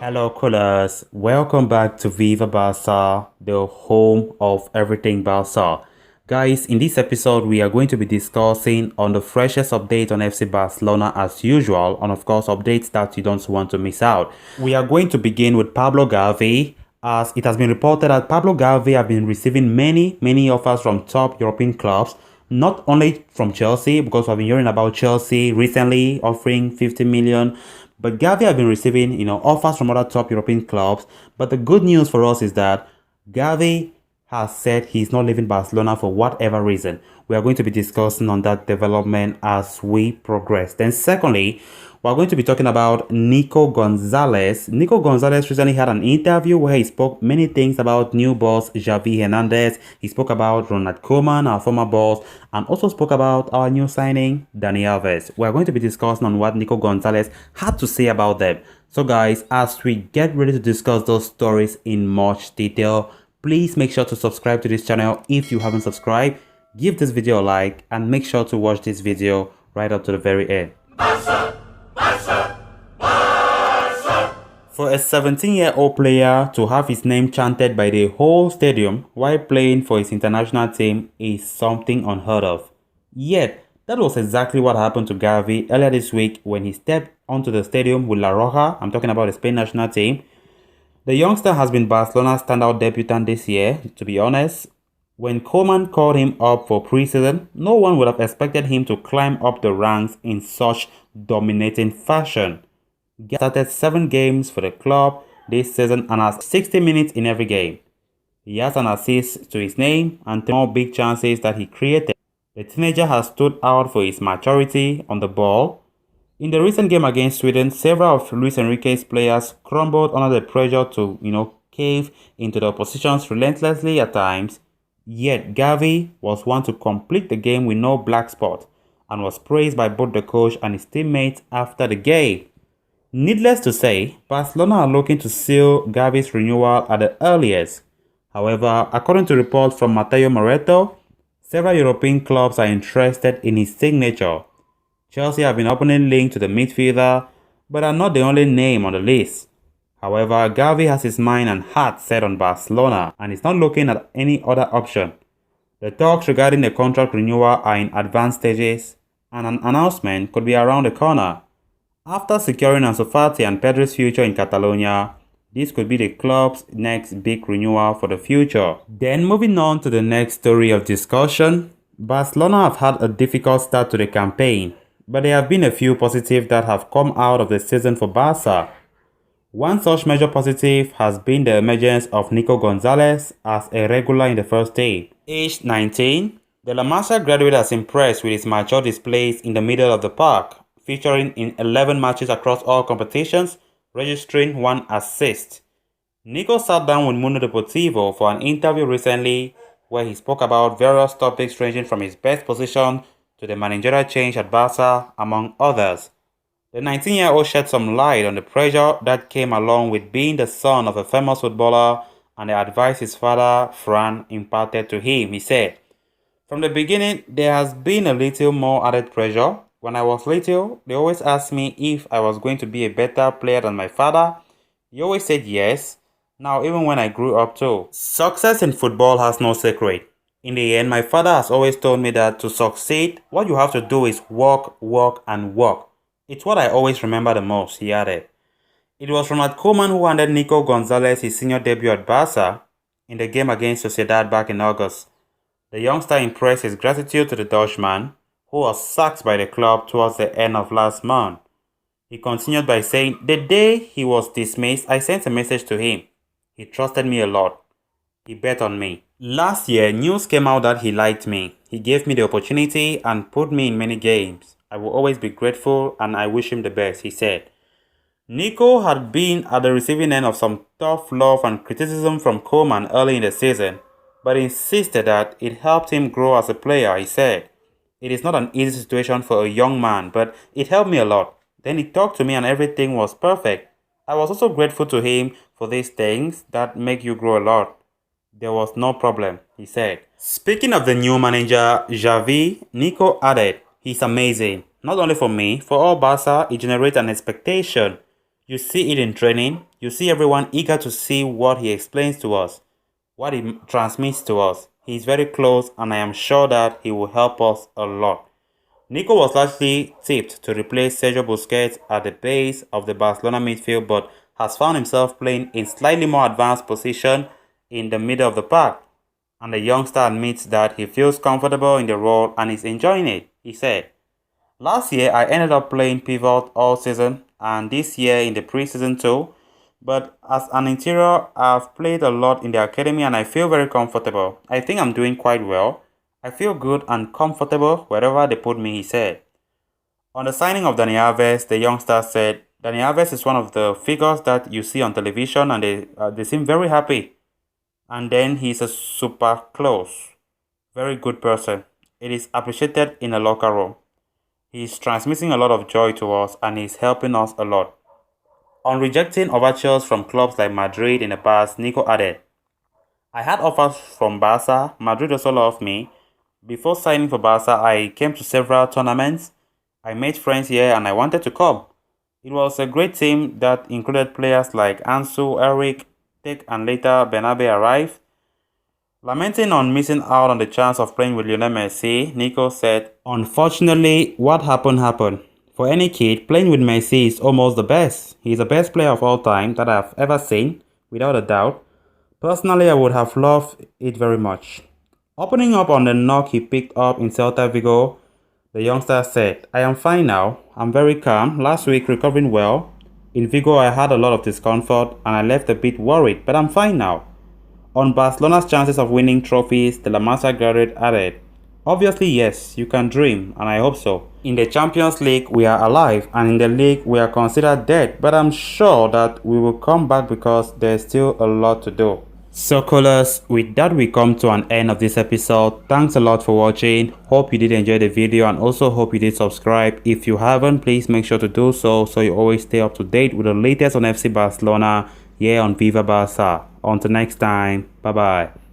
Hello, callers. Welcome back to Viva Barça, the home of everything Barça. Guys, in this episode, we are going to be discussing on the freshest update on FC Barcelona as usual, and of course, updates that you don't want to miss out. We are going to begin with Pablo Gavi, as it has been reported that Pablo Gavi have been receiving many offers from top European clubs, not only from Chelsea, because I've been hearing about Chelsea recently offering 50 million. But Gavi have been receiving, offers from other top European clubs. But the good news for us is that Gavi has said he's not leaving Barcelona for whatever reason. We are going to be discussing on that development as we progress. Then secondly, we're going to be talking about Nico Gonzalez. Nico Gonzalez recently had an interview where he spoke many things about new boss Xavi Hernandez. He spoke about Ronald Koeman, our former boss, and also spoke about our new signing, Dani Alves. We're going to be discussing on what Nico Gonzalez had to say about them. So guys, as we get ready to discuss those stories in much detail, please make sure to subscribe to this channel if you haven't subscribed. Give this video a like and make sure to watch this video right up to the very end. Barça, Barça, Barça. For a 17-year-old player to have his name chanted by the whole stadium while playing for his international team is something unheard of. Yet, that was exactly what happened to Gavi earlier this week when he stepped onto the stadium with La Roja. I'm talking about the Spain national team. The youngster has been Barcelona's standout debutant this year, to be honest. When Koeman called him up for preseason, no one would have expected him to climb up the ranks in such dominating fashion. He started 7 games for the club this season and has 60 minutes in every game. He has an assist to his name and 3 more big chances that he created. The teenager has stood out for his maturity on the ball. In the recent game against Sweden, several of Luis Enrique's players crumbled under the pressure to, cave into the oppositions relentlessly at times. Yet Gavi was one to complete the game with no black spot and was praised by both the coach and his teammates after the game. Needless to say, Barcelona are looking to seal Gavi's renewal at the earliest. However, according to reports from Mateo Moreto, several European clubs are interested in his signature. Chelsea have been openly linked to the midfielder, but are not the only name on the list. However, Gavi has his mind and heart set on Barcelona and is not looking at any other option. The talks regarding the contract renewal are in advanced stages and an announcement could be around the corner. After securing Ansu Fati and Pedri's future in Catalonia, this could be the club's next big renewal for the future. Then moving on to the next story of discussion, Barcelona have had a difficult start to the campaign, but there have been a few positives that have come out of the season for Barca. One such major positive has been the emergence of Nico Gonzalez as a regular in the first team. Aged 19, the La Masia graduate has impressed with his mature displays in the middle of the park, featuring in 11 matches across all competitions, registering 1 assist. Nico sat down with Mundo Deportivo for an interview recently where he spoke about various topics ranging from his best position to the managerial change at Barca, among others. The 19-year-old shed some light on the pressure that came along with being the son of a famous footballer and the advice his father, Fran, imparted to him. He said, "From the beginning, there has been a little more added pressure. When I was little, they always asked me if I was going to be a better player than my father. He always said yes. Now, even when I grew up too. Success in football has no secret. In the end, my father has always told me that to succeed, what you have to do is work, and work. It's what I always remember the most," he added. It was Ronald Koeman who handed Nico Gonzalez his senior debut at Barca in the game against Sociedad back in August. The youngster impressed his gratitude to the Dutchman, who was sacked by the club towards the end of last month. He continued by saying, "The day he was dismissed, I sent a message to him. He trusted me a lot. He bet on me. Last year, news came out that he liked me. He gave me the opportunity and put me in many games. I will always be grateful and I wish him the best," he said. Nico had been at the receiving end of some tough love and criticism from Koeman early in the season, but insisted that it helped him grow as a player. He said, "It is not an easy situation for a young man, but it helped me a lot. Then he talked to me and everything was perfect. I was also grateful to him for these things that make you grow a lot. There was no problem," he said. Speaking of the new manager, Xavi, Nico added, "He's amazing. Not only for me, for all Barca, it generates an expectation. You see it in training. You see everyone eager to see what he explains to us, what he transmits to us. He is very close, and I am sure that he will help us a lot. Nico was largely tipped to replace Sergio Busquets at the base of the Barcelona midfield, but has found himself playing in slightly more advanced position in the middle of the park. And the youngster admits that he feels comfortable in the role and is enjoying it. He said, "Last year I ended up playing pivot all season, and this year in the preseason too. But as an interior, I've played a lot in the academy and I feel very comfortable. I think I'm doing quite well. I feel good and comfortable wherever they put me," he said. On the signing of Dani Alves, the youngster said, "Dani Alves is one of the figures that you see on television and they seem very happy. And then he's a super close, very good person. It is appreciated in a locker room. He's transmitting a lot of joy to us and he's helping us a lot." On rejecting overtures from clubs like Madrid in the past, Nico added, "I had offers from Barca. Madrid also loved me. Before signing for Barca, I came to several tournaments. I made friends here and I wanted to come. It was a great team that included players like Ansu, Eric, Tek, and later Bernabe arrived." Lamenting on missing out on the chance of playing with Lionel Messi, Nico said, "Unfortunately, what happened happened. For any kid, playing with Messi is almost the best. He's the best player of all time that I've ever seen, without a doubt. Personally, I would have loved it very much." Opening up on the knock he picked up in Celta Vigo, the youngster said, "I am fine now. I'm very calm. Last week, recovering well. In Vigo, I had a lot of discomfort and I left a bit worried, but I'm fine now." On Barcelona's chances of winning trophies, the La Masia graduate added, "Obviously, yes, you can dream, and I hope so. In the Champions League, we are alive, and in the league, we are considered dead, but I'm sure that we will come back because there's still a lot to do." So callers, with that we come to an end of this episode. Thanks a lot for watching. Hope you did enjoy the video and also hope you did subscribe. If you haven't, please make sure to do so you always stay up to date with the latest on FC Barcelona here on Viva Barça. Until next time, bye bye.